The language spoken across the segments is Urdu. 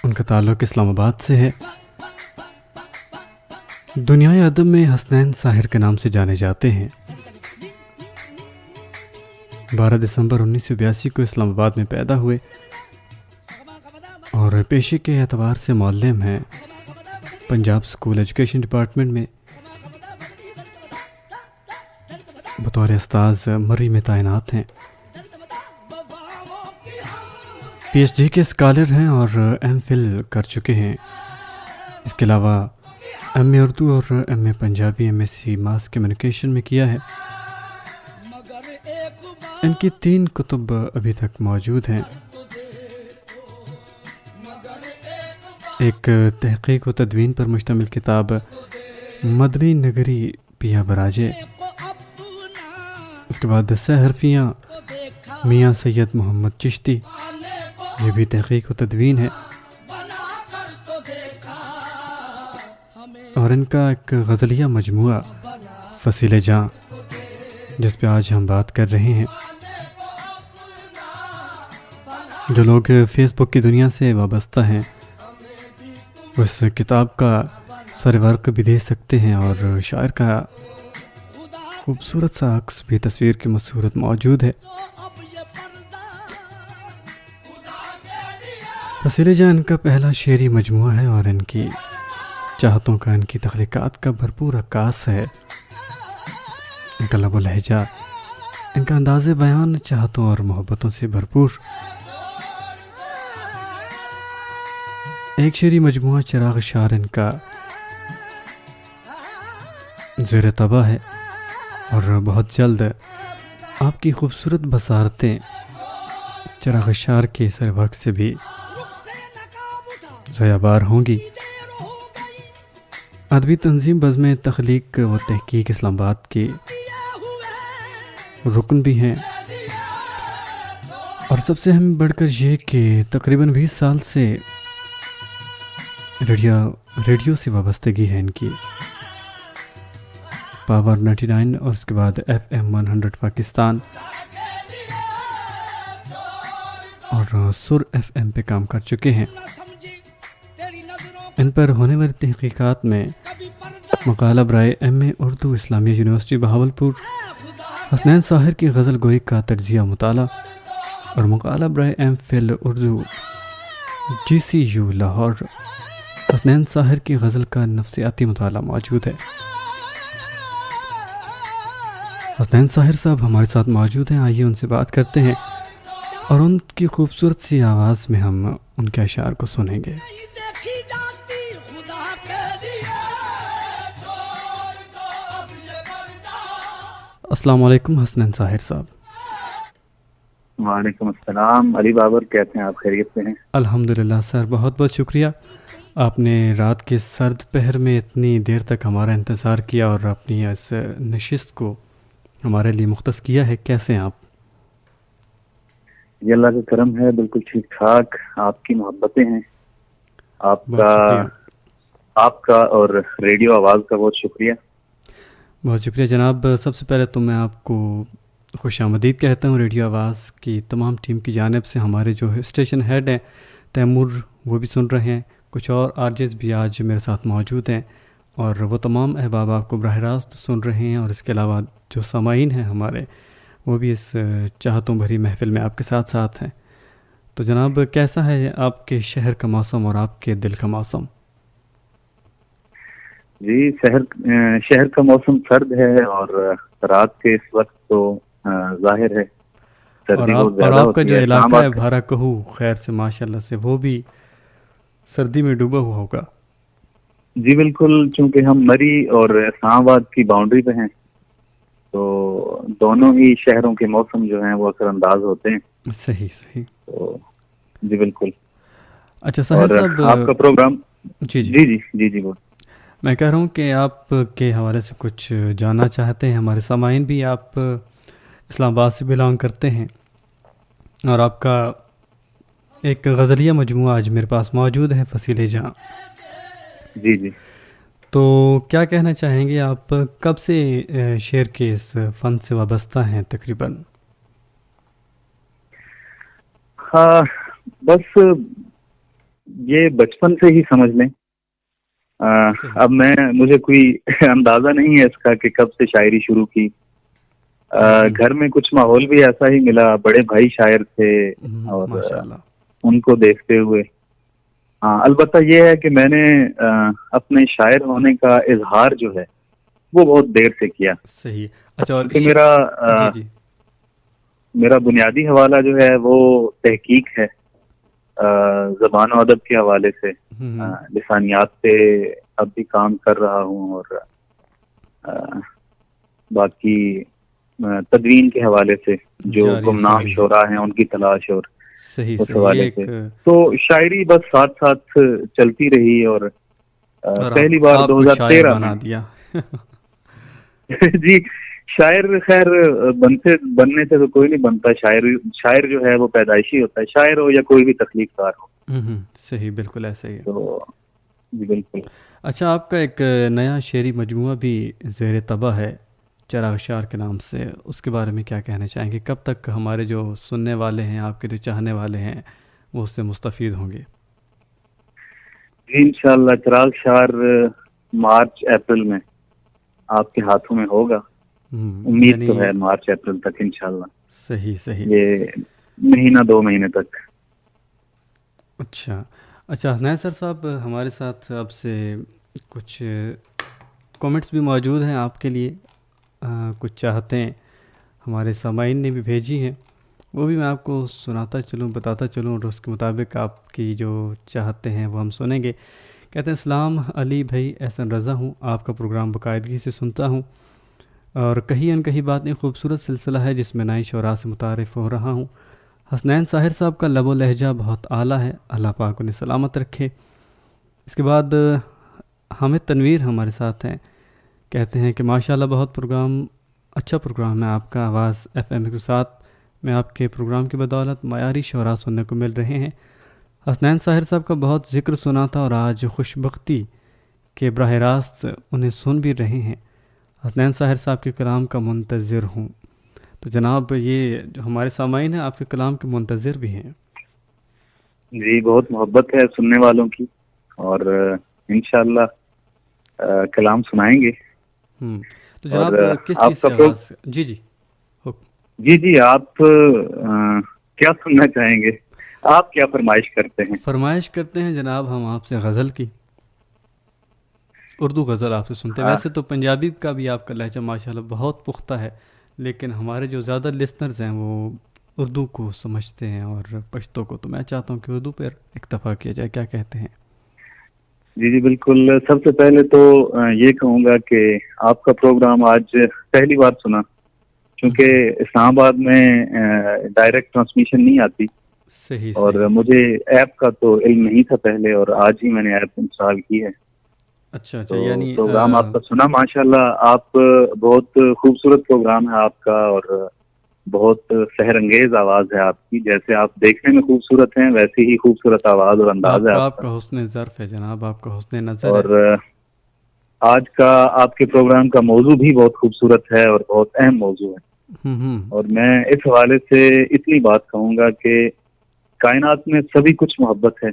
ان کا تعلق اسلام آباد سے ہے۔ دنیائے ادب میں حسنین ساحر کے نام سے جانے جاتے ہیں۔ 12 دسمبر 1982 کو اسلام آباد میں پیدا ہوئے اور پیشے کے اعتبار سے معلم ہیں۔ پنجاب اسکول ایجوکیشن ڈپارٹمنٹ میں بطور استاذ مری میں تعینات ہیں۔ پی ایچ ڈی کے اسکالر ہیں اور ایم فل کر چکے ہیں۔ اس کے علاوہ ایم اے اردو اور M A Punjabi, M S C mass communication میں کیا ہے۔ ان کی 3 کتب ابھی تک موجود ہیں۔ ایک تحقیق و تدوین پر مشتمل کتاب مدنی نگری پیا براجے، اس کے بعد سحرفیاں میاں سید محمد چشتی، یہ بھی تحقیق و تدوین ہے، اور ان کا ایک غزلیہ مجموعہ فصیل جاں، جس پہ آج ہم بات کر رہے ہیں۔ جو لوگ فیس بک کی دنیا سے وابستہ ہیں اس کتاب کا سرورق بھی دے سکتے ہیں، اور شاعر کا خوبصورت سا عکس بھی تصویر کی صورت موجود ہے۔ فصیل جاں ان کا پہلا شعری مجموعہ ہے، اور ان کی چاہتوں کا، ان کی تخلیقات کا بھرپور عکاس ہے۔ ان کا لب و لہجہ، ان کا انداز بیان چاہتوں اور محبتوں سے بھرپور۔ ایک شعری مجموعہ چراغ شار ان کا زیر طبع ہے، اور بہت جلد آپ کی خوبصورت بصارتیں چراغ شار کے اس وقت سے بھی ضیاء بار ہوں گی۔ ادبی تنظیم بزم تخلیق و تحقیق اسلام آباد کی رکن بھی ہیں، اور سب سے اہم بڑھ کر یہ کہ تقریباً 20 سال سے ریڈیو سے وابستگی ہے ان کی۔ پاور 99 اور اس کے بعد FM 100 پاکستان اور سر FM پہ کام کر چکے ہیں۔ ان پر ہونے والی تحقیقات میں مقالہ برائے MA اردو اسلامیہ یونیورسٹی بہاولپور، حسنین ساحر کی غزل گوئی کا تجزیہ مطالعہ، اور مقالہ برائے MPhil اردو GCU لاہور، حسنین ساحر کی غزل کا نفسیاتی مطالعہ موجود ہے۔ حسنین ساحر صاحب ہمارے ساتھ موجود ہیں، آئیے ان سے بات کرتے ہیں، اور ان کی خوبصورت سی آواز میں ہم ان کے اشعار کو سنیں گے۔ السلام علیکم حسنین ساحر صاحب۔ وعلیکم السلام علی بابر، کیسے ہیں آپ؟ خیریت سے ہیں؟ الحمدللہ سر، بہت بہت شکریہ، آپ نے رات کے سرد پہر میں اتنی دیر تک ہمارا انتظار کیا اور اپنی اس نشست کو ہمارے لیے مختص کیا ہے۔ کیسے ہیں آپ؟ یہ اللہ کا کرم ہے، بالکل ٹھیک ٹھاک۔ آپ کی محبتیں ہیں، آپ کا اور ریڈیو آواز کا بہت شکریہ۔ بہت شکریہ جناب۔ سب سے پہلے تو میں آپ کو خوش آمدید کہتا ہوں ریڈیو آواز کی تمام ٹیم کی جانب سے۔ ہمارے جو اسٹیشن ہیڈ ہیں تیمور، وہ بھی سن رہے ہیں، کچھ اور آرجز بھی آج میرے ساتھ موجود ہیں، اور وہ تمام احباب آپ کو براہ راست سن رہے ہیں، اور اس کے علاوہ جو سامعین ہیں ہمارے، وہ بھی اس چاہتوں بھری محفل میں آپ کے ساتھ ساتھ ہیں۔ تو جناب، کیسا ہے آپ کے شہر کا موسم اور آپ کے دل کا موسم؟ جی، شہر کا موسم سرد ہے، اور رات کے اس وقت تو ظاہر ہے سردی بہت زیادہ ہوتی ہے۔ اور آپ کا جو علاقہ ہے بھارا کہو خیر سے ماشاءاللہ سے، وہ بھی سردی میں ڈوبا ہوا ہوگا۔ جی بالکل، چونکہ ہم مری اور اسلام آباد کی باؤنڈری پہ ہیں، تو دونوں ہی شہروں کے موسم جو ہیں وہ اثر انداز ہوتے ہیں۔ صحیح تو جی بالکل۔ اچھا ساحر صاحب، آپ کا پروگرام جی بول، میں کہہ رہا ہوں کہ آپ کے حوالے سے کچھ جاننا چاہتے ہیں۔ ہمارے سامعین بھی آپ اسلام آباد سے بلانگ کرتے ہیں، اور آپ کا ایک غزلیہ مجموعہ آج میرے پاس موجود ہے، فصیل جاں۔ جی تو کیا کہنا چاہیں گے آپ؟ کب سے شعر کے اس فن سے وابستہ ہیں تقریباً؟ ہاں، بس یہ بچپن سے ہی سمجھ لیں. اب مجھے کوئی اندازہ نہیں ہے اس کا کہ کب سے شاعری شروع کی. گھر میں کچھ ماحول بھی ایسا ہی ملا, بڑے بھائی شاعر تھے اور ان کو دیکھتے ہوئے. ہاں, البتہ یہ ہے کہ میں نے اپنے شاعر ہونے کا اظہار جو ہے وہ بہت دیر سے کیا. صحیح. اچھا, اور کہ میرا بنیادی حوالہ جو ہے وہ تحقیق ہے, زبان و ادب کے حوالے سے. لسانیات پہ اب بھی کام کر رہا ہوں, اور باقی تدوین کے حوالے سے جو گمنام شعراء ہیں ان کی تلاش اور اس حوالے سے. تو شاعری بس ساتھ ساتھ چلتی رہی, اور پہلی بار 2013 میں دیا. جی, شاعر خیر بننے سے تو کوئی نہیں بنتا. شاعر جو ہے وہ پیدائشی ہوتا ہے, شاعر ہو یا کوئی بھی تخلیق کار ہو. صحیح, بالکل ایسا ہی ہے. تو جی بالکل. اچھا, آپ کا ایک نیا شعری مجموعہ بھی زیر طبع ہے چراغ شعر کے نام سے, اس کے بارے میں کیا کہنا چاہیں گے؟ کب تک ہمارے جو سننے والے ہیں, آپ کے جو چاہنے والے ہیں, وہ اس سے مستفید ہوں گے؟ جی انشاءاللہ چراغ شعر مارچ اپریل میں آپ کے ہاتھوں میں ہوگا. امید تو ہے مارچ اپریل تک انشاءاللہ. صحیح, یہ مہینہ 2 مہینے تک. اچھا. حنین سر صاحب, ہمارے ساتھ آپ سے کچھ کومنٹس بھی موجود ہیں آپ کے لیے, کچھ چاہتے ہیں ہمارے سامعین نے بھی بھیجی ہیں, وہ بھی میں آپ کو سناتا چلوں, بتاتا چلوں, اور اس کے مطابق آپ کی جو چاہتے ہیں وہ ہم سنیں گے. کہتے ہیں, السلام علی بھائی, احسن رضا ہوں, آپ کا پروگرام باقاعدگی سے سنتا ہوں, اور کہیں ان کہیں باتیں خوبصورت سلسلہ ہے جس میں نئی شعراء سے متعارف ہو رہا ہوں. حسنین طاہر صاحب کا لب و لہجہ بہت اعلیٰ ہے, اللہ پاک انہیں سلامت رکھے. اس کے بعد حامد تنویر ہمارے ساتھ ہیں, کہتے ہیں کہ ماشاءاللہ بہت اچھا پروگرام ہے آپ کا. آواز FM 107 میں آپ کے پروگرام کی بدولت معیاری شعراء سننے کو مل رہے ہیں. حسنین طاہر صاحب کا بہت ذکر سنا تھا, اور آج خوش بختی کہ براہ راست انہیں سن بھی رہے ہیں. حسنین طاہر صاحب کے کلام کا منتظر ہوں. تو جناب, یہ جو ہمارے سامعین ہیں آپ کے کلام کے منتظر بھی ہیں. جی, بہت محبت ہے سننے والوں کی, اور انشاءاللہ کلام سنائیں گے. تو جناب کس چیز سے آغاز؟ جی آپ کیا سننا چاہیں گے؟ آپ کیا فرمائش کرتے ہیں؟ فرمائش کرتے ہیں جناب ہم آپ سے غزل کی, اردو غزل آپ سے سنتے ہیں. ویسے تو پنجابی کا بھی آپ کا لہجہ ماشاءاللہ بہت پختہ ہے, لیکن ہمارے جو زیادہ لسنرز ہیں وہ اردو کو سمجھتے ہیں اور پشتو کو, تو میں چاہتا ہوں کہ اردو پر اکتفا کیا جائے. کیا کہتے ہیں؟ جی بالکل. سب سے پہلے تو یہ کہوں گا کہ آپ کا پروگرام آج پہلی بار سنا, کیونکہ اسلام آباد میں ڈائریکٹ ٹرانسمیشن نہیں آتی. صحیح. اور مجھے ایپ کا تو علم نہیں تھا پہلے, اور آج ہی میں نے ایپ انسٹال کی ہے. اچھا, تو یعنی پروگرام آپ کا سنا, ماشاءاللہ آپ بہت خوبصورت پروگرام ہے آپ کا, اور بہت سحر انگیز آواز ہے آپ کی. جیسے آپ دیکھنے میں خوبصورت ہیں ویسے ہی خوبصورت آواز اور انداز ہے آپ کا. حسن ظرف ہے جناب, آپ کا حسن نظر اور ہے. آج کا آپ کے پروگرام کا موضوع بھی بہت خوبصورت ہے اور بہت اہم موضوع ہے. اور میں اس حوالے سے اتنی بات کہوں گا کہ کائنات میں سبھی کچھ محبت ہے.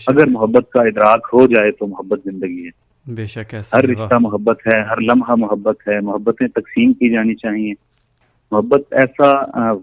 اگر محبت کا ادراک ہو جائے تو محبت زندگی ہے. بے شک, ہر رشتہ محبت ہے, ہر لمحہ محبت ہے. محبتیں تقسیم کی جانی چاہیے. محبت ایسا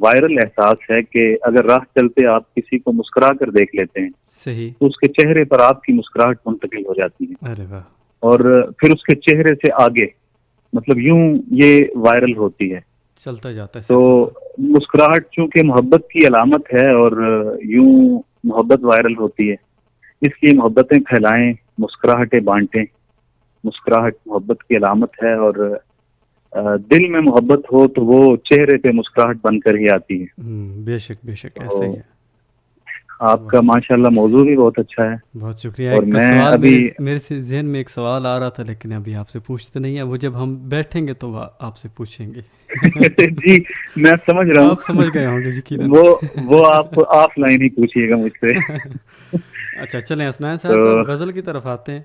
وائرل احساس ہے کہ اگر راہ چلتے آپ کسی کو مسکرا کر دیکھ لیتے ہیں, صحیح, تو اس کے چہرے پر آپ کی مسکراہٹ منتقل ہو جاتی ہے. ارے واہ. اور پھر اس کے چہرے سے آگے, مطلب یوں یہ وائرل ہوتی ہے, چلتا جاتا ہے. تو مسکراہٹ چونکہ محبت کی علامت ہے, اور یوں محبت وائرل ہوتی ہے. اس لیے محبتیں پھیلائیں, مسکراہٹیں بانٹیں. مسکراہٹ محبت کی علامت ہے, اور دل میں محبت ہو تو وہ چہرے پہ مسکراہٹ بن کر ہی آتی ہے. بے شک, بے شک, ایسا ہی ہے. آپ کا ماشاءاللہ موضوع بھی بہت اچھا ہے. بہت شکریہ. اور ایک میں سوال ابھی میرے سے ذہن میں ایک سوال آ رہا تھا, لیکن ابھی آپ سے پوچھتے نہیں ہیں, وہ جب ہم بیٹھیں گے تو آپ سے پوچھیں گے. جی میں سمجھ رہا ہوں, آپ سمجھ گئے ہوں گے یقیناً. وہ آپ آف لائن ہی پوچھیے گا مجھ سے. اچھا, چلیں حسنین صاحب غزل کی طرف آتے ہیں.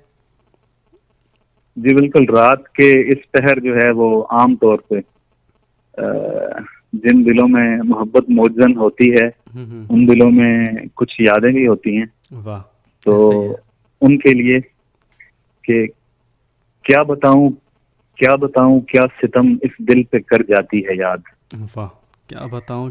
جی بالکل. رات کے اس پہر جو ہے وہ عام طور پہ جن دلوں میں محبت موجزن ہوتی ہے, ان دلوں میں کچھ یادیں بھی ہوتی ہیں. واہ. تو ان کے لیے کہ کیا بتاؤں کیا ستم اس دل پہ کر جاتی ہے یاد. واہ، کیا بتاؤں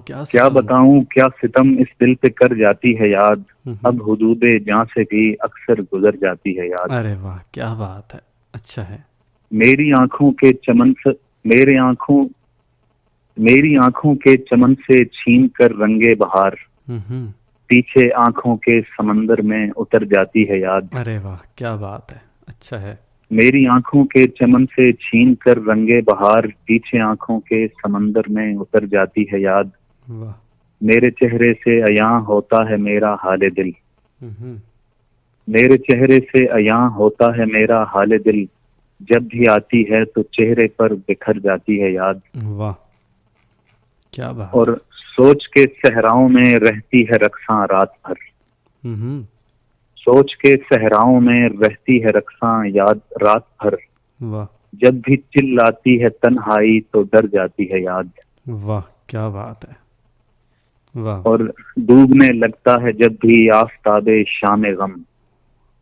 کیا ستم اس دل پہ کر جاتی ہے یاد. اب حدود جاں سے بھی اکثر گزر جاتی ہے یاد. ارے واہ، کیا بات ہے، اچھا ہے. میری آنکھوں کے چمن سے چھین کر رنگے بہار پیچھے آنکھوں کے سمندر میں اتر جاتی ہے یاد. ارے واہ، کیا بات ہے، اچھا ہے. میری آنکھوں کے چمن سے چھین کر رنگے بہار پیچھے آنکھوں کے سمندر میں اتر جاتی ہے یاد. واہ. میرے چہرے سے عیاں ہوتا ہے میرا حال دل. میرے چہرے سے عیاں ہوتا ہے میرا حال دل. جب بھی آتی ہے تو چہرے پر بکھر جاتی ہے یاد. واہ، کیا بات. اور سوچ کے صحراؤں میں رہتی ہے رقصاں رات بھر. سوچ کے صحراؤں میں رہتی ہے رقصاں یاد رات بھر. واہ. جب جب بھی چلاتی ہے تنہائی تو ڈر جاتی ہے یاد. واہ، کیا بات ہے. واہ. اور ڈوبنے لگتا ہے جب بھی آفتاب شام غم.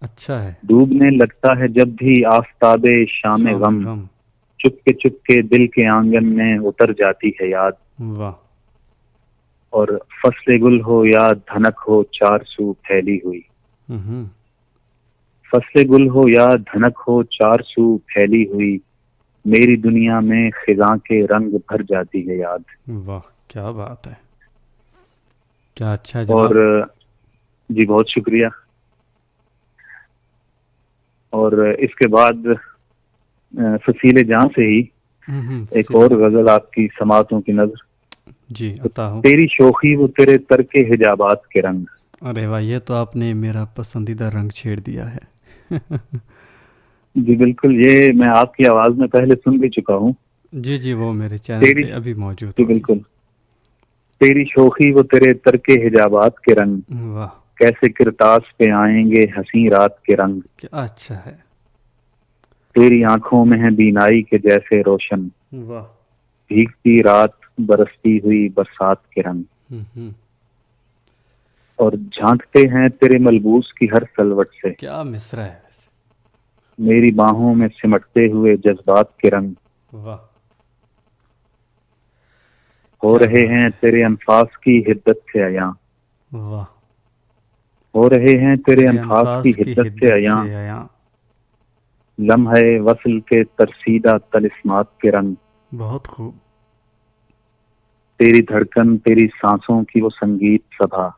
اچھا ہے. ڈوبنے لگتا ہے جب بھی آفتاب شام غم. چپ کے دل کے آنگن میں اتر جاتی ہے یاد. واہ. اور فصل گل ہو یا دھنک ہو چار سو پھیلی ہوئی. فصل گل ہو یا دھنک ہو چار سو پھیلی ہوئی. میری دنیا میں خزاں کے رنگ بھر جاتی ہے یاد. واہ، کیا بات ہے، کیا اچھا جناب. اور جی بہت شکریہ. اور اس کے بعد فصیل جاں سے ہی ایک اور غزل آپ کی سماعتوں کی نظر. جی عطا ہو. تیری شوخی وہ تیرے ترک حجابات کے رنگ. ارے واہ، یہ تو آپ نے میرا پسندیدہ رنگ چھیڑ دیا ہے. جی بالکل، یہ میں آپ کی آواز میں پہلے سن بھی چکا ہوں. جی وہ میرے چینل پہ ابھی موجود جی بالکل. تیری شوخی وہ تیرے ترک حجابات کے رنگ. واہ، کیسے کرتاس پہ آئیں گے حسین رات کے رنگ. کیا اچھا ہے. تیری آنکھوں میں ہے بینائی کے جیسے روشن. واہ. بھیگتی رات برستی ہوئی برسات کے رنگ. اور جھانکتے ہیں تیرے ملبوس کی ہر سلوٹ سے. کیا مصرع ہے. میری باہوں میں سمٹتے ہوئے جذبات کے رنگ. واہ. ہو رہے ہیں تیرے انفاس کی حدت سے عیاں. واہ. ہو رہے ہیں تیرے انفاس کی حدت سے عیاں. لمحے وصل کے ترسیدہ طلسمات کے رنگ. بہت خوب. تیری دھڑکن تیری سانسوں کی وہ سنگیت سبھا.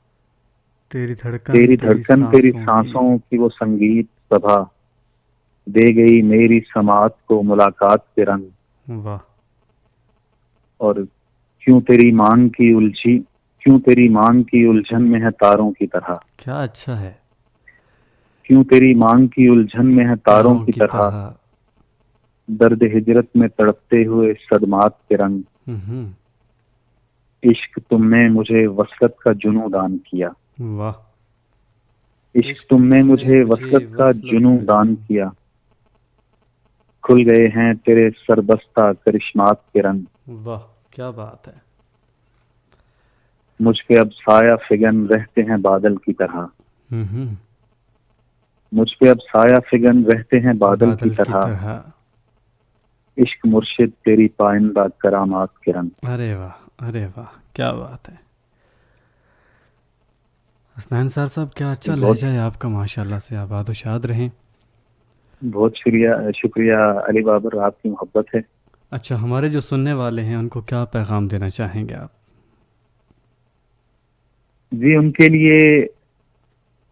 تیری دھڑکن تیری سانسوں کی وہ سنگیت سبھا. دے گئی میری سماعت کو ملاقات کے رنگ. واہ. اور کیوں تیری مانگ کی الجھن میں ہے تاروں کی طرح. کیا اچھا ہے. کیوں تیری مانگ کی الجھن میں ہے تاروں کی طرح. درد ہجرت میں تڑپتے ہوئے صدمات کے رنگ. عشق تم نے مجھے وصلت کا جنوں دان کیا. واہ. عشق تم نے مجھے وصلت کا جنوں دان کیا. کھل گئے ہیں تیرے سربستہ کرشمات کے رنگ. واہ، کیا بات ہے. مجھ پہ اب سایہ فگن رہتے ہیں بادل کی طرح. مجھ پہ اب سایہ فگن رہتے ہیں بادل کی طرح. عشق مرشد تیری پائندہ کرامات کے رنگ. ارے واہ، کیا بات ہے. حسنین صاحب کیا اچھا لہجہ ہے آپ کا، ماشاءاللہ سے آباد و شاد رہیں. بہت شکریہ علی بابر، آپ کی محبت ہے. اچھا، ہمارے جو سننے والے ہیں ان کو کیا پیغام دینا چاہیں گے آپ؟ جی ان کے لیے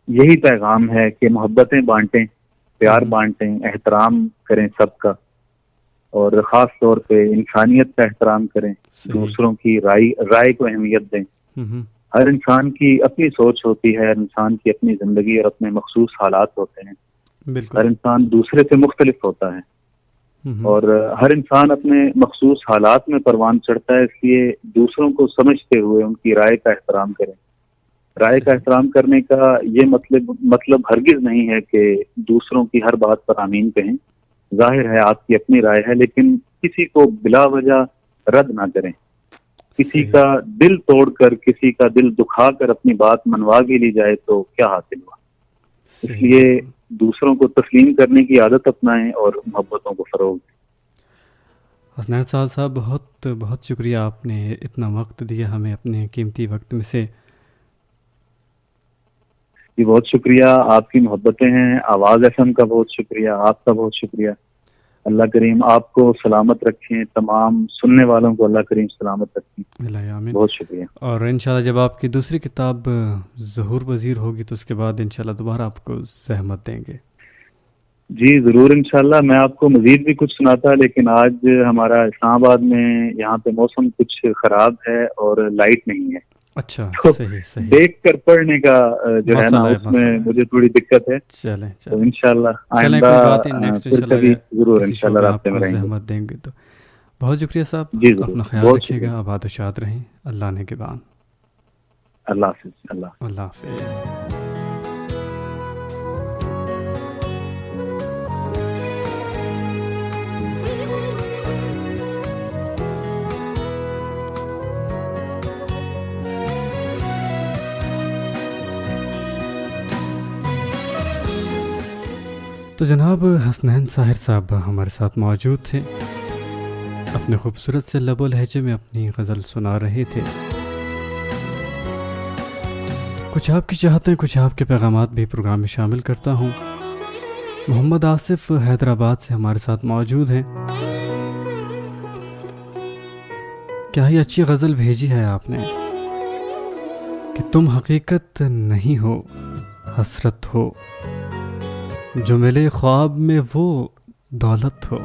یہی پیغام ہے کہ محبتیں بانٹیں، پیار بانٹیں، احترام کریں سب کا، اور خاص طور پہ انسانیت کا احترام کریں. دوسروں کی رائے کو اہمیت دیں. ہر انسان کی اپنی سوچ ہوتی ہے، ہر انسان کی اپنی زندگی اور اپنے مخصوص حالات ہوتے ہیں. ہر انسان دوسرے سے مختلف ہوتا ہے، اور ہر انسان اپنے مخصوص حالات میں پروان چڑھتا ہے. اس لیے دوسروں کو سمجھتے ہوئے ان کی رائے کا احترام کریں. رائے کا احترام کرنے کا یہ مطلب ہرگز نہیں ہے کہ دوسروں کی ہر بات پر آمین کہیں. ظاہر ہے آپ کی اپنی رائے ہے، لیکن کسی کو بلا وجہ رد نہ کریں. کسی کا دل توڑ کر، کسی کا دل دکھا کر اپنی بات منوا بھی لی جائے تو کیا حاصل ہوا. اس لیے دوسروں کو تسلیم کرنے کی عادت اپنائیں اور محبتوں کو فروغ دیں۔ حسنین صاحب بہت بہت شکریہ، آپ نے اتنا وقت دیا ہمیں اپنے قیمتی وقت میں سے۔ جی بہت شکریہ، آپ کی محبتیں ہیں، آواز FM کا بہت شکریہ، آپ کا بہت شکریہ۔ اللہ کریم آپ کو سلامت رکھیں، تمام سننے والوں کو اللہ کریم سلامت رکھیں، آمین۔ بہت شکریہ۔ اور انشاءاللہ جب آپ کی دوسری کتاب ظہور پذیر ہوگی تو اس کے بعد انشاءاللہ دوبارہ آپ کو زحمت دیں گے۔ جی ضرور انشاءاللہ، میں آپ کو مزید بھی کچھ سناتا، لیکن آج ہمارا اسلام آباد میں یہاں پہ موسم کچھ خراب ہے اور لائٹ نہیں ہے۔ اچھا، صحیح صحیح، دیکھ کر پڑھنے کا جو ہے نا اس میں مجھے تھوڑی دقت ہے۔ چلیں تو انشاءاللہ آئندہ پھر کبھی ضرور انشاءاللہ رابطے میں رہیں گے۔ زحمت دیں گے تو بہت شکریہ صاحب، جی ضرور، اپنا خیال رکھیے گا، آباد و شاد رہیں، اللہ نے کے بان۔ اللہ حافظ۔ اللہ حافظ۔ تو جناب حسنین ساحر صاحب ہمارے ساتھ موجود تھے، اپنے خوبصورت سے لب و لہجے میں اپنی غزل سنا رہے تھے۔ کچھ آپ کی چاہتیں، کچھ آپ کے پیغامات بھی پروگرام میں شامل کرتا ہوں۔ محمد آصف حیدرآباد سے ہمارے ساتھ موجود ہیں۔ کیا ہی اچھی غزل بھیجی ہے آپ نے کہ تم حقیقت نہیں ہو، حسرت ہو، جو ملے خواب میں وہ دولت ہو۔